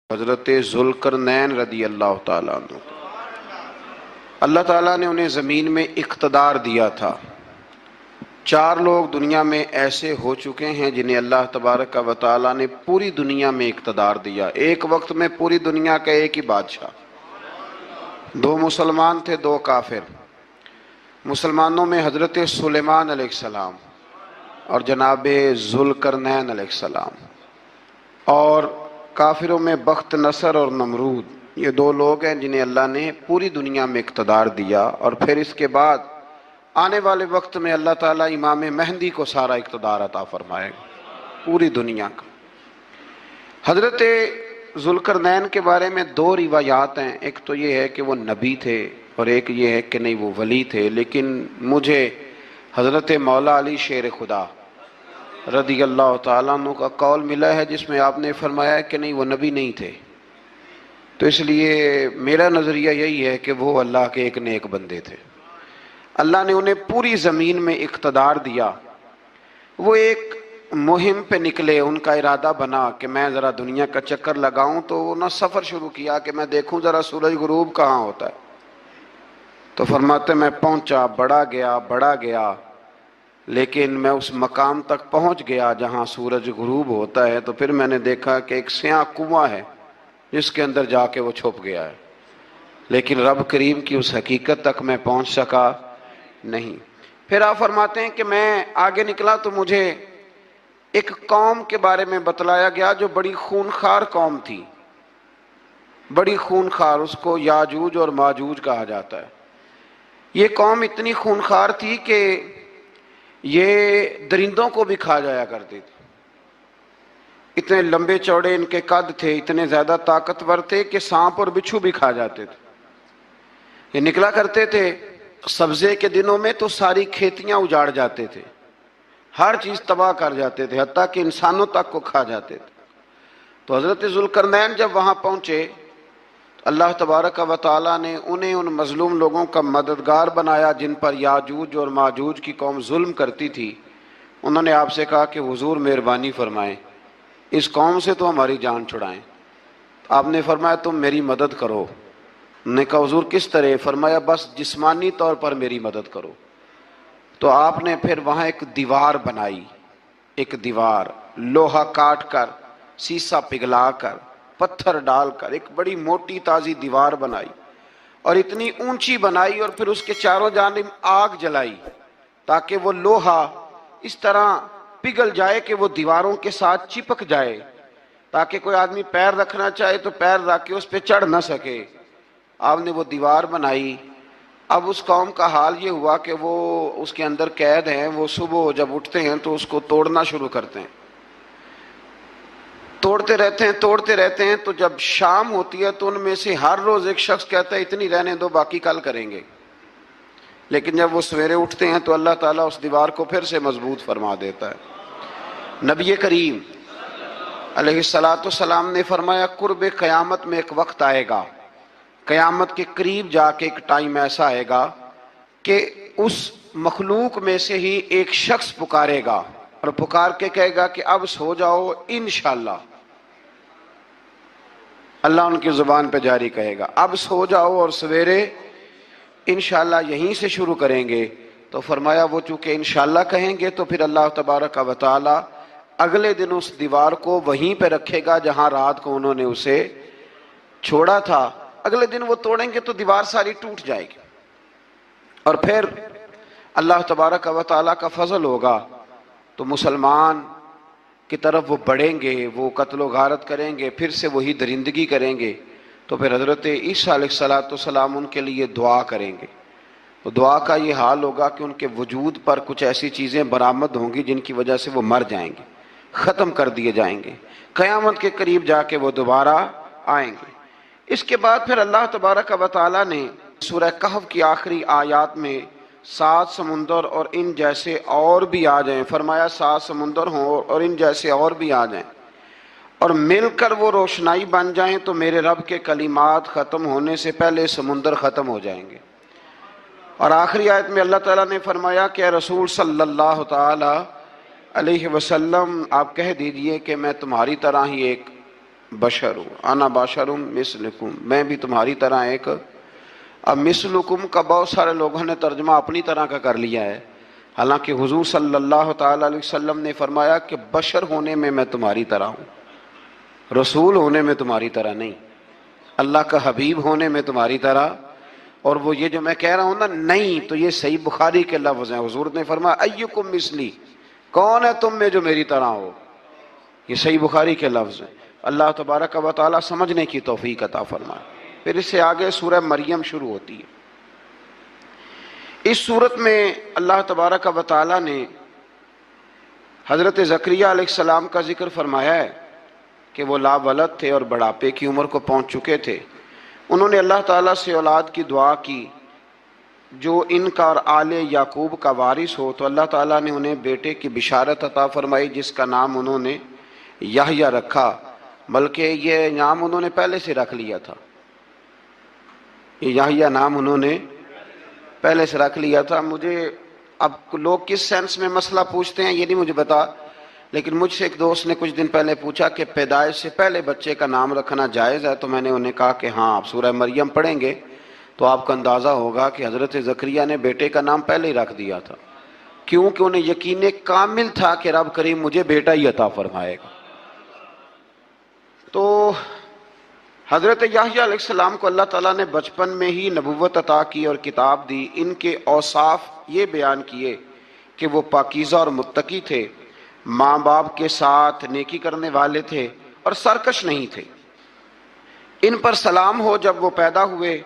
حضرت ذوالقرنین رضی اللہ تعالیٰ عنہ، اللہ تعالیٰ نے انہیں زمین میں اقتدار دیا تھا۔ 4 لوگ دنیا میں ایسے ہو چکے ہیں جنہیں اللہ تبارک و تعالیٰ نے پوری دنیا میں اقتدار دیا، ایک وقت میں پوری دنیا کا ایک ہی بادشاہ۔ 2 مسلمان تھے، 2 کافر۔ مسلمانوں میں حضرت سلیمان علیہ السلام اور جناب ذوالقرنین علیہ السلام، اور کافروں میں بخت نصر اور نمرود۔ یہ 2 لوگ ہیں جنہیں اللہ نے پوری دنیا میں اقتدار دیا، اور پھر اس کے بعد آنے والے وقت میں اللہ تعالیٰ امام مہدی کو سارا اقتدار عطا فرمائے گا، پوری دنیا کا۔ حضرت ذوالقرنین کے بارے میں 2 روایات ہیں، ایک تو یہ ہے کہ وہ نبی تھے اور ایک یہ ہے کہ نہیں وہ ولی تھے، لیکن مجھے حضرت مولا علی شیر خدا رضی اللہ تعالیٰ عنہ کا قول ملا ہے جس میں آپ نے فرمایا کہ نہیں وہ نبی نہیں تھے، تو اس لیے میرا نظریہ یہی ہے کہ وہ اللہ کے ایک نیک بندے تھے۔ اللہ نے انہیں پوری زمین میں اقتدار دیا۔ وہ ایک مہم پہ نکلے، ان کا ارادہ بنا کہ میں ذرا دنیا کا چکر لگاؤں، تو انہوں نے سفر شروع کیا کہ میں دیکھوں ذرا سورج غروب کہاں ہوتا ہے۔ تو فرماتے میں پہنچا، بڑا گیا، لیکن میں اس مقام تک پہنچ گیا جہاں سورج غروب ہوتا ہے، تو پھر میں نے دیکھا کہ ایک سیاہ کنواں ہے جس کے اندر جا کے وہ چھپ گیا ہے، لیکن رب کریم کی اس حقیقت تک میں پہنچ سکا نہیں۔ پھر آپ فرماتے ہیں کہ میں آگے نکلا تو مجھے ایک قوم کے بارے میں بتلایا گیا جو بڑی خونخوار قوم تھی، بڑی خونخوار، اس کو یاجوج اور ماجوج کہا جاتا ہے۔ یہ قوم اتنی خونخوار تھی کہ یہ درندوں کو بھی کھا جایا کرتے تھے، اتنے لمبے چوڑے ان کے قد تھے، اتنے زیادہ طاقتور تھے کہ سانپ اور بچھو بھی کھا جاتے تھے۔ یہ نکلا کرتے تھے سبزے کے دنوں میں تو ساری کھیتیاں اجاڑ جاتے تھے، ہر چیز تباہ کر جاتے تھے، حتیٰ کہ انسانوں تک کو کھا جاتے تھے۔ تو حضرت ذوالقرنین جب وہاں پہنچے، اللہ تبارک و تعالیٰ نے انہیں ان مظلوم لوگوں کا مددگار بنایا جن پر یاجوج اور ماجوج کی قوم ظلم کرتی تھی۔ انہوں نے آپ سے کہا کہ حضور مہربانی فرمائیں، اس قوم سے تو ہماری جان چھڑائیں۔ آپ نے فرمایا تم میری مدد کرو۔ انہوں نے کہا حضور کس طرح؟ فرمایا بس جسمانی طور پر میری مدد کرو۔ تو آپ نے پھر وہاں ایک دیوار بنائی، ایک دیوار، لوہا کاٹ کر، سیسا پگھلا کر، پتھر ڈال کر ایک بڑی موٹی تازی دیوار بنائی، اور اتنی اونچی بنائی، اور پھر اس کے چاروں جانب آگ جلائی تاکہ وہ لوہا اس طرح پگھل جائے کہ وہ دیواروں کے ساتھ چپک جائے، تاکہ کوئی آدمی پیر رکھنا چاہے تو پیر رکھ کے اس پہ چڑھ نہ سکے۔ آپ نے وہ دیوار بنائی۔ اب اس قوم کا حال یہ ہوا کہ وہ اس کے اندر قید ہیں، وہ صبح جب اٹھتے ہیں تو اس کو توڑنا شروع کرتے ہیں، توڑتے رہتے ہیں، تو جب شام ہوتی ہے تو ان میں سے ہر روز ایک شخص کہتا ہے اتنی رہنے دو، باقی کل کریں گے۔ لیکن جب وہ سویرے اٹھتے ہیں تو اللہ تعالیٰ اس دیوار کو پھر سے مضبوط فرما دیتا ہے۔ نبی کریم علیہ السلام نے فرمایا قرب قیامت میں ایک وقت آئے گا، قیامت کے قریب جا کے ایک ٹائم ایسا آئے گا کہ اس مخلوق میں سے ہی ایک شخص پکارے گا اور پکار کے کہے گا کہ اب سو جاؤ انشاءاللہ۔ اللہ ان کی زبان پہ جاری کہے گا اب سو جاؤ اور سویرے انشاءاللہ یہیں سے شروع کریں گے۔ تو فرمایا وہ چونکہ انشاءاللہ کہیں گے تو پھر اللہ تبارک و تعالی اگلے دن اس دیوار کو وہیں پہ رکھے گا جہاں رات کو انہوں نے اسے چھوڑا تھا۔ اگلے دن وہ توڑیں گے تو دیوار ساری ٹوٹ جائے گی، اور پھر اللہ تبارک و تعالی کا فضل ہوگا تو مسلمان کی طرف وہ بڑھیں گے، وہ قتل و غارت کریں گے، پھر سے وہی درندگی کریں گے۔ تو پھر حضرت عیسیٰ علیہ السلام ان کے لیے دعا کریں گے، تو دعا کا یہ حال ہوگا کہ ان کے وجود پر کچھ ایسی چیزیں برآمد ہوں گی جن کی وجہ سے وہ مر جائیں گے، ختم کر دیے جائیں گے، قیامت کے قریب جا کے وہ دوبارہ آئیں گے۔ اس کے بعد پھر اللہ تبارک و تعالیٰ نے سورہ کہف کی آخری آیات میں 7 سمندر اور ان جیسے اور بھی آ جائیں، فرمایا 7 سمندر ہوں اور ان جیسے اور بھی آ جائیں اور مل کر وہ روشنائی بن جائیں تو میرے رب کے کلمات ختم ہونے سے پہلے سمندر ختم ہو جائیں گے۔ اور آخری آیت میں اللہ تعالیٰ نے فرمایا کہ اے رسول صلی اللہ تعالی علیہ وسلم آپ کہہ دیجئے کہ میں تمہاری طرح ہی ایک بشر ہوں، انا بشر مثلکم، میں بھی تمہاری طرح ایک۔ اب مثلکم کا بہت سارے لوگوں نے ترجمہ اپنی طرح کا کر لیا ہے، حالانکہ حضور صلی اللہ تعالی علیہ وسلم نے فرمایا کہ بشر ہونے میں تمہاری طرح ہوں، رسول ہونے میں تمہاری طرح نہیں، اللہ کا حبیب ہونے میں تمہاری طرح۔ اور وہ یہ جو میں کہہ رہا ہوں نا نہیں، تو یہ صحیح بخاری کے لفظ ہیں، حضور نے فرمایا ایکم مثلی، کون ہے تم میں جو میری طرح ہو، یہ صحیح بخاری کے لفظ ہیں۔ اللہ تبارک و تعالیٰ سمجھنے کی توفیق عطا فرمائے۔ پھر اس سے آگے سورہ مریم شروع ہوتی ہے۔ اس صورت میں اللہ تبارک و تعالیٰ نے حضرت زکریہ علیہ السلام کا ذکر فرمایا ہے کہ وہ لا ولد تھے اور بڑھاپے کی عمر کو پہنچ چکے تھے۔ انہوں نے اللہ تعالیٰ سے اولاد کی دعا کی جو ان کا اور آل یعقوب کا وارث ہو، تو اللہ تعالیٰ نے انہیں بیٹے کی بشارت عطا فرمائی جس کا نام انہوں نے یحییٰ رکھا، بلکہ یہ نام انہوں نے پہلے سے رکھ لیا تھا، یہ یحییٰ نام انہوں نے پہلے سے رکھ لیا تھا۔ مجھے اب لوگ کس سینس میں مسئلہ پوچھتے ہیں یہ نہیں مجھے پتا، لیکن مجھ سے ایک دوست نے کچھ دن پہلے پوچھا کہ پیدائش سے پہلے بچے کا نام رکھنا جائز ہے، تو میں نے انہیں کہا کہ ہاں، آپ سورہ مریم پڑھیں گے تو آپ کو اندازہ ہوگا کہ حضرت زکریہ نے بیٹے کا نام پہلے ہی رکھ دیا تھا، کیونکہ انہیں یقین کامل تھا کہ رب کریم مجھے بیٹا ہی عطا فرمائے گا۔ تو حضرت یحییٰ علیہ السلام کو اللہ تعالیٰ نے بچپن میں ہی نبوت عطا کی اور کتاب دی۔ ان کے اوصاف یہ بیان کیے کہ وہ پاکیزہ اور متقی تھے، ماں باپ کے ساتھ نیکی کرنے والے تھے اور سرکش نہیں تھے۔ ان پر سلام ہو جب وہ پیدا ہوئے،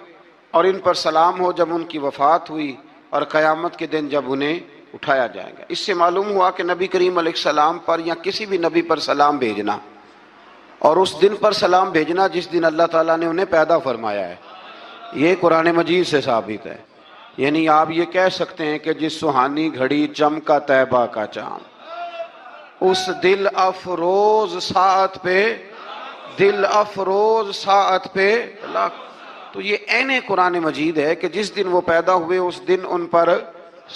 اور ان پر سلام ہو جب ان کی وفات ہوئی، اور قیامت کے دن جب انہیں اٹھایا جائے گا۔ اس سے معلوم ہوا کہ نبی کریم علیہ السلام پر یا کسی بھی نبی پر سلام بھیجنا، اور اس دن پر سلام بھیجنا جس دن اللہ تعالیٰ نے انہیں پیدا فرمایا ہے، یہ قرآن مجید سے ثابت ہے۔ یعنی آپ یہ کہہ سکتے ہیں کہ جس سہانی گھڑی چمکا طیبہ کا چاند، اس دل افروز ساعت پہ، دل افروز ساعت پہ اللہ، تو یہ عین قرآن مجید ہے کہ جس دن وہ پیدا ہوئے اس دن ان پر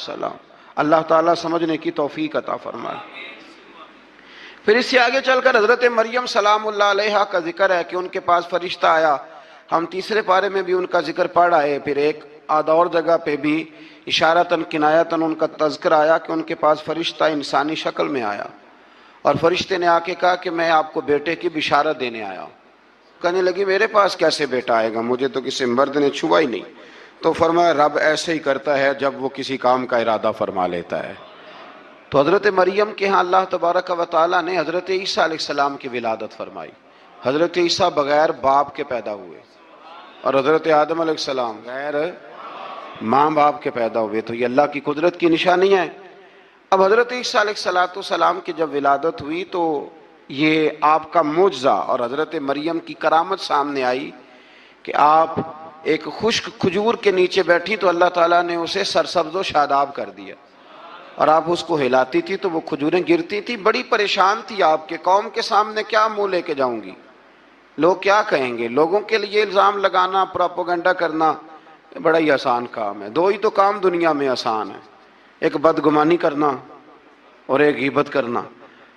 سلام۔ اللہ تعالیٰ سمجھنے کی توفیق عطا فرمائے۔ پھر اس سے آگے چل کر حضرت مریم سلام اللہ علیہا کا ذکر ہے کہ ان کے پاس فرشتہ آیا۔ ہم تیسرے پارے میں بھی ان کا ذکر پڑھ آئے، پھر ایک آدھ اور جگہ پہ بھی اشارتاً کنایتاً ان کا تذکر آیا کہ ان کے پاس فرشتہ انسانی شکل میں آیا، اور فرشتے نے آ کے کہا کہ میں آپ کو بیٹے کی بشارت دینے آیا ہوں۔ کہنے لگی میرے پاس کیسے بیٹا آئے گا، مجھے تو کسی مرد نے چھوا ہی نہیں۔ تو فرمایا رب ایسے ہی کرتا ہے جب وہ کسی کام کا ارادہ فرما لیتا ہے۔ تو حضرت مریم کے ہاں اللہ تبارک و تعالیٰ نے حضرت عیسیٰ علیہ السلام کی ولادت فرمائی۔ حضرت عیسیٰ بغیر باپ کے پیدا ہوئے، اور حضرت آدم علیہ السلام غیر ماں باپ کے پیدا ہوئے، تو یہ اللہ کی قدرت کی نشانی ہے۔ اب حضرت عیسیٰ علیہ السلام کی جب ولادت ہوئی تو یہ آپ کا معجزہ اور حضرت مریم کی کرامت سامنے آئی کہ آپ ایک خشک کھجور کے نیچے بیٹھی تو اللہ تعالیٰ نے اسے سرسبز و شاداب کر دیا، اور آپ اس کو ہلاتی تھی تو وہ کھجوریں گرتی تھی۔ بڑی پریشان تھی آپ کے قوم کے سامنے کیا منہ لے کے جاؤں گی، لوگ کیا کہیں گے۔ لوگوں کے لیے الزام لگانا، پروپیگنڈا کرنا بڑا ہی آسان کام ہے۔ دو ہی تو کام دنیا میں آسان ہے، ایک بدگمانی کرنا اور ایک غیبت کرنا،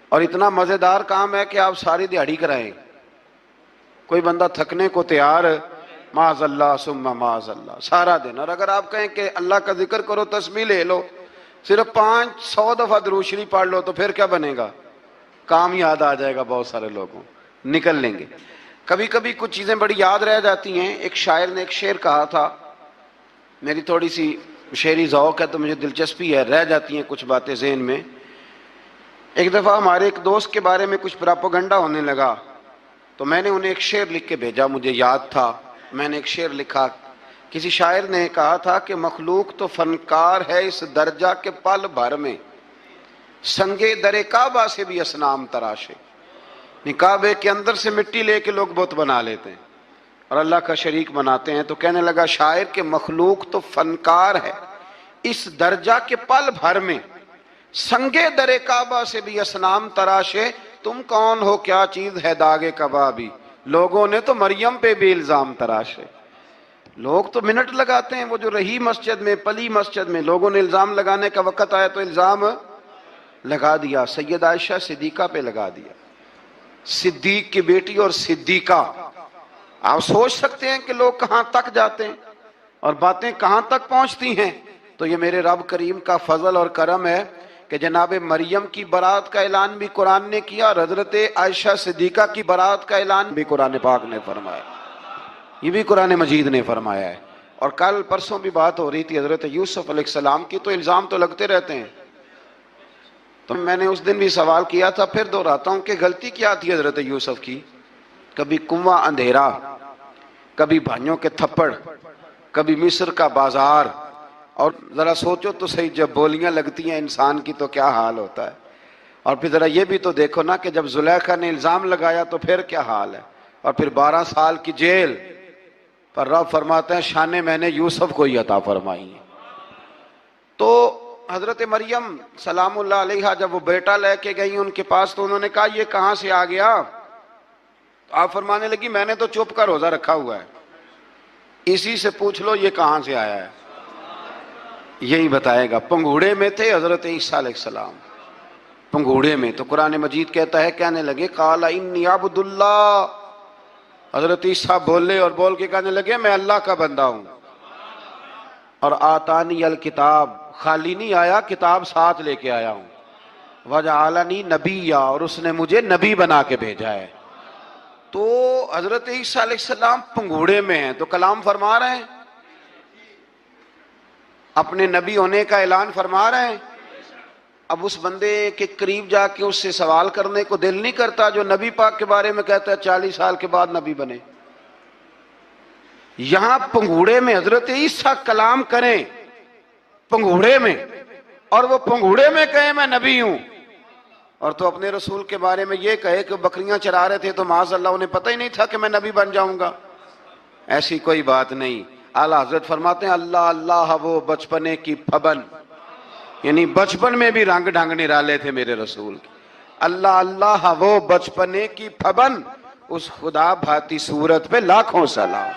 اور اتنا مزیدار کام ہے کہ آپ ساری دیہڑی کرائیں، کوئی بندہ تھکنے کو تیار، معاذ اللہ ثم معاذ اللہ، سارا دن۔ اور اگر آپ کہیں کہ اللہ کا ذکر کرو، تسبیح لے لو، صرف 500 دفعہ درود شریف پڑھ لو، تو پھر کیا بنے گا، کام یاد آ جائے گا، بہت سارے لوگوں نکل لیں گے۔ کبھی کبھی کچھ چیزیں بڑی یاد رہ جاتی ہیں۔ ایک شاعر نے ایک شعر کہا تھا، میری تھوڑی سی شعری ذوق ہے تو مجھے دلچسپی ہے، رہ جاتی ہیں کچھ باتیں ذہن میں۔ ایک دفعہ ہمارے ایک دوست کے بارے میں کچھ پراپوگنڈا ہونے لگا، تو میں نے انہیں ایک شعر لکھ کے بھیجا، مجھے یاد تھا، میں نے ایک شعر لکھا۔ کسی شاعر نے کہا تھا کہ مخلوق تو فنکار ہے اس درجہ کے پل بھر میں، سنگے در کعبہ سے بھی اصنام تراشے۔ کعبے کے اندر سے مٹی لے کے لوگ بت بنا لیتے ہیں اور اللہ کا شریک بناتے ہیں۔ تو کہنے لگا شاعر کہ مخلوق تو فنکار ہے اس درجہ کے پل بھر میں، سنگے در کعبہ سے بھی اصنام تراشے۔ تم کون ہو کیا چیز ہے داغ کبابی، لوگوں نے تو مریم پہ بھی الزام تراشے۔ لوگ تو منٹ لگاتے ہیں، وہ جو رہی مسجد میں، پلی مسجد میں، لوگوں نے الزام لگانے کا وقت آیا تو الزام لگا دیا، سید عائشہ صدیقہ پہ لگا دیا۔ صدیق کی بیٹی اور صدیقہ. آپ سوچ سکتے ہیں کہ لوگ کہاں تک جاتے ہیں اور باتیں کہاں تک پہنچتی ہیں. تو یہ میرے رب کریم کا فضل اور کرم ہے کہ جناب مریم کی برات کا اعلان بھی قرآن نے کیا اور حضرت عائشہ صدیقہ کی برات کا اعلان بھی قرآن پاک نے فرمایا. یہ بھی قرآن مجید نے فرمایا ہے. اور کل پرسوں بھی بات ہو رہی تھی حضرت یوسف علیہ السلام کی. تو الزام تو لگتے رہتے ہیں. تو میں نے اس دن بھی سوال کیا تھا, پھر دہراتا ہوں کہ غلطی کیا تھی حضرت یوسف کی. کبھی کنواں اندھیرا, کبھی بھائیوں کے تھپڑ, کبھی مصر کا بازار. اور ذرا سوچو تو صحیح, جب بولیاں لگتی ہیں انسان کی تو کیا حال ہوتا ہے. اور پھر ذرا یہ بھی تو دیکھو نا کہ جب زلیخا نے الزام لگایا تو پھر کیا حال ہے. اور پھر 12 سال کی جیل پر رب فرماتے ہیں شانیں میں نے یوسف کو ہی عطا فرمائی. تو حضرت مریم سلام اللہ علیہا جب وہ بیٹا لے کے گئی ان کے پاس تو انہوں نے کہا یہ کہاں سے آ گیا. تو آپ فرمانے لگی میں نے تو چپ کر روزہ رکھا ہوا ہے, اسی سے پوچھ لو یہ کہاں سے آیا ہے, یہی بتائے گا. پنگوڑے میں تھے حضرت عیسیٰ علیہ السلام, پنگوڑے میں. تو قرآن مجید کہتا ہے کہنے لگے قال انی عبد اللہ. حضرت عیسیٰ بولے اور بول کے کہنے لگے میں اللہ کا بندہ ہوں. اور آتانی الکتاب, خالی نہیں آیا, کتاب ساتھ لے کے آیا ہوں. وجعلنی نبیا, اور اس نے مجھے نبی بنا کے بھیجا ہے. تو حضرت عیسیٰ علیہ السلام پنگوڑے میں ہیں تو کلام فرما رہے ہیں, اپنے نبی ہونے کا اعلان فرما رہے ہیں. اب اس بندے کے قریب جا کے اس سے سوال کرنے کو دل نہیں کرتا جو نبی پاک کے بارے میں کہتا ہے 40 سال کے بعد نبی بنے. یہاں پنگوڑے میں حضرت عیسیٰ کلام کریں پنگوڑے میں, اور وہ پنگوڑے میں کہے میں نبی ہوں, اور تو اپنے رسول کے بارے میں یہ کہے کہ بکریاں چرا رہے تھے تو معاذ اللہ انہیں پتہ ہی نہیں تھا کہ میں نبی بن جاؤں گا. ایسی کوئی بات نہیں. اعلیٰ حضرت فرماتے ہیں اللہ اللہ وہ بچپنے کی پھبن, یعنی بچپن میں بھی رنگ ڈھنگ نرالے تھے میرے رسول کی. اللہ اللہ وہ بچپنے کی پھبن, اس خدا بھاتی صورت پہ لاکھوں سلام.